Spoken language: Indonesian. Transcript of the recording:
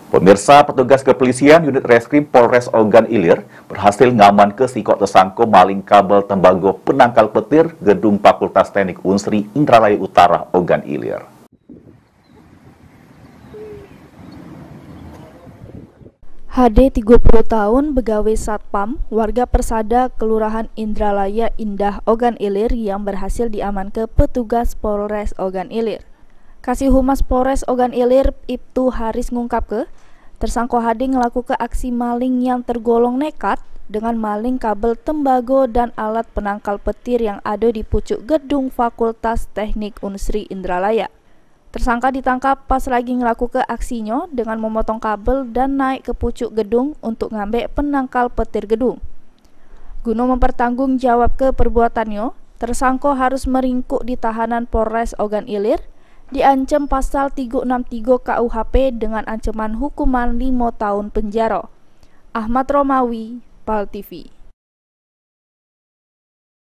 Pemirsa, petugas kepolisian unit reskrim Polres Ogan Ilir berhasil ngaman ke sikok tersangka maling kabel tembago penangkal petir gedung Fakultas Teknik Unsri Indralaya Utara Ogan Ilir. HD 30 tahun, begawe Satpam, warga Persada, Kelurahan Indralaya Indah, Ogan Ilir yang berhasil diamankan petugas Polres Ogan Ilir. Kasih Humas Polres Ogan Ilir, Ibtu Haris ngungkap ke, tersangka HD ngelakukan aksi maling yang tergolong nekat dengan maling kabel tembago dan alat penangkal petir yang ada di pucuk gedung Fakultas Teknik Unsri Indralaya. Tersangka ditangkap pas lagi ngelakukan aksinya dengan memotong kabel dan naik ke pucuk gedung untuk ngambil penangkal petir gedung. Guna mempertanggungjawab ke perbuatannya, tersangka harus meringkuk di tahanan Polres Ogan Ilir, diancam pasal 363 KUHP dengan ancaman hukuman 5 tahun penjara. Ahmad Romawi, PAL TV.